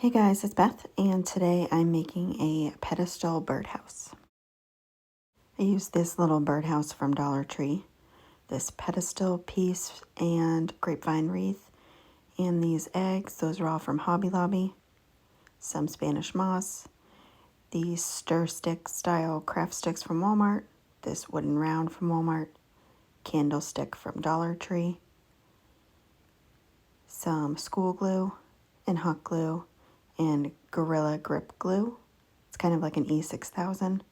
Hey guys, it's Beth, and today I'm making a pedestal birdhouse. I used this little birdhouse from Dollar Tree, this pedestal piece and grapevine wreath, and these eggs, those are all from Hobby Lobby, some Spanish moss, these stir stick style craft sticks from Walmart, this wooden round from Walmart, candlestick from Dollar Tree, some school glue and hot glue, and Gorilla Grip glue. It's kind of like an E6000.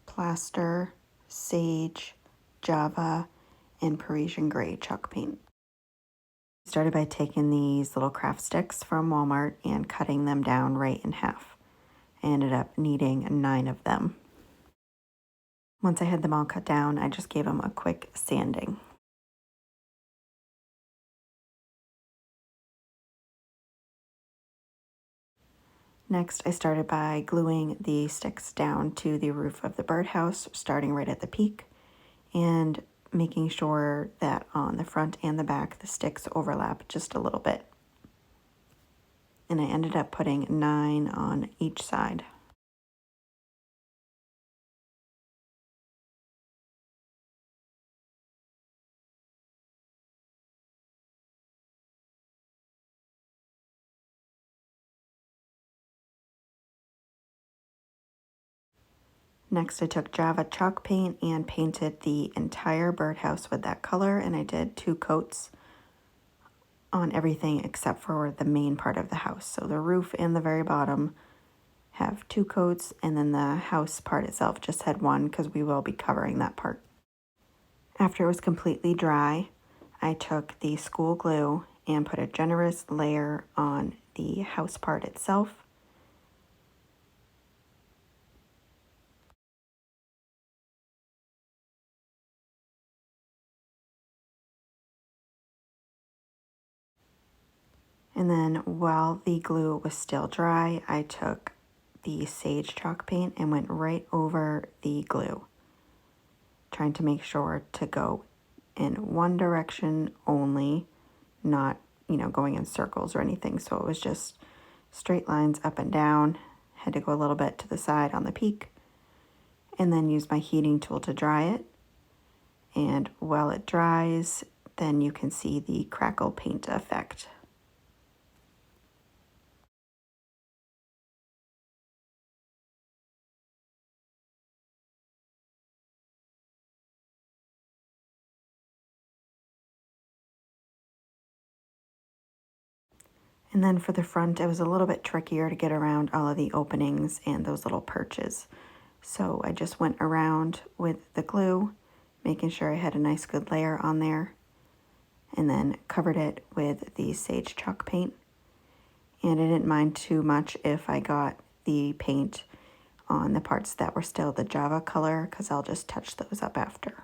Plaster, sage, Java, and Parisian gray chalk paint. I started by taking these little craft sticks from Walmart and cutting them down right in half. I ended up needing 9 of them. Once I had them all cut down, I just gave them a quick sanding. Next, I started by gluing the sticks down to the roof of the birdhouse, starting right at the peak, and making sure that on the front and the back the sticks overlap just a little bit. And I ended up putting 9 on each side. Next, I took Java chalk paint and painted the entire birdhouse with that color, and I did 2 coats on everything except for the main part of the house. So the roof and the very bottom have 2 coats, and then the house part itself just had 1 because we will be covering that part. After it was completely dry, I took the school glue and put a generous layer on the house part itself. And then while the glue was still dry, I took the sage chalk paint and went right over the glue, trying to make sure to go in one direction only, not, going in circles or anything. So it was just straight lines up and down. Had to go a little bit to the side on the peak, and then use my heating tool to dry it. And while it dries, then you can see the crackle paint effect. And then for the front, it was a little bit trickier to get around all of the openings and those little perches. So I just went around with the glue, making sure I had a nice good layer on there, and then covered it with the sage chalk paint. And I didn't mind too much if I got the paint on the parts that were still the Java color, because I'll just touch those up after.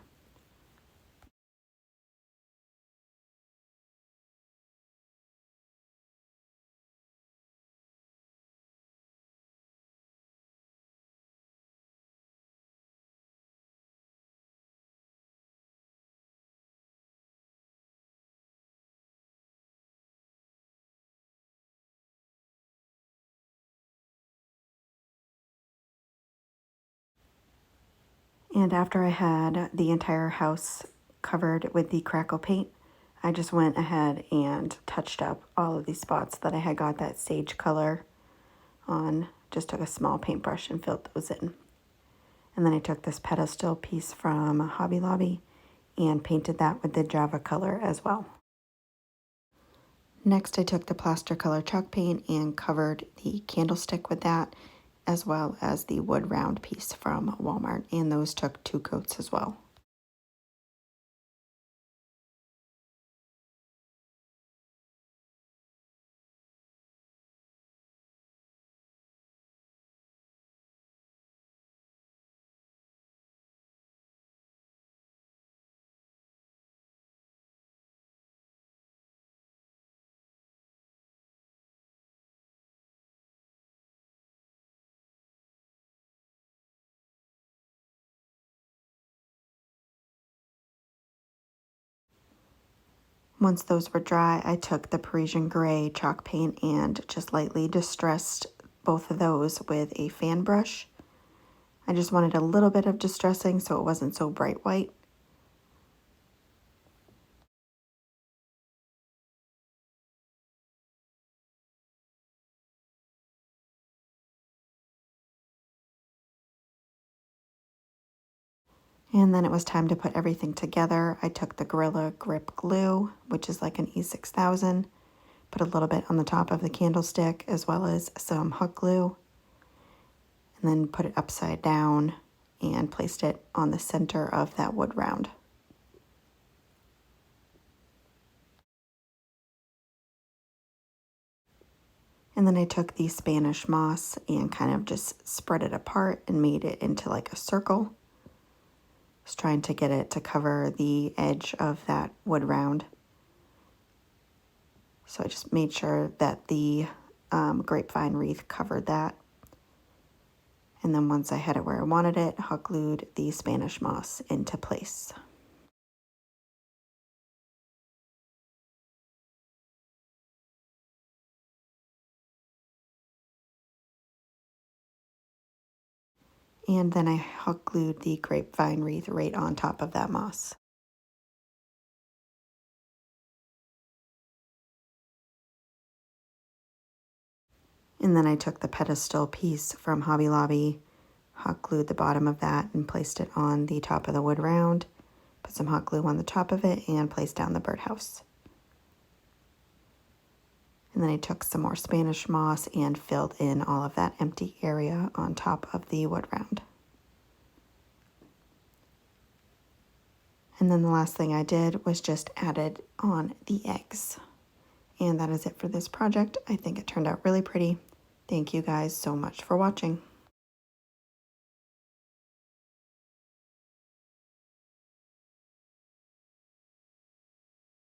And after I had the entire house covered with the Crackle paint, I just went ahead and touched up all of these spots that I had got that sage color on. Just took a small paintbrush and filled those in. And then I took this pedestal piece from Hobby Lobby and painted that with the Java color as well. Next, I took the Plaster color chalk paint and covered the candlestick with that, as well as the wood round piece from Walmart, and those took 2 coats as well. Once those were dry, I took the Parisian gray chalk paint and just lightly distressed both of those with a fan brush. I just wanted a little bit of distressing so it wasn't so bright white. And then it was time to put everything together. I took the Gorilla Grip Glue, which is like an E6000, put a little bit on the top of the candlestick as well as some hot glue, and then put it upside down and placed it on the center of that wood round. And then I took the Spanish moss and kind of just spread it apart and made it into like a circle. I was trying to get it to cover the edge of that wood round. So I just made sure that the grapevine wreath covered that. And then once I had it where I wanted it, hot glued the Spanish moss into place. And then I hot glued the grapevine wreath right on top of that moss. And then I took the pedestal piece from Hobby Lobby, hot glued the bottom of that and placed it on the top of the wood round, put some hot glue on the top of it and placed down the birdhouse. And then I took some more Spanish moss and filled in all of that empty area on top of the wood round. And then the last thing I did was just added on the eggs. And that is it for this project. I think it turned out really pretty. Thank you guys so much for watching.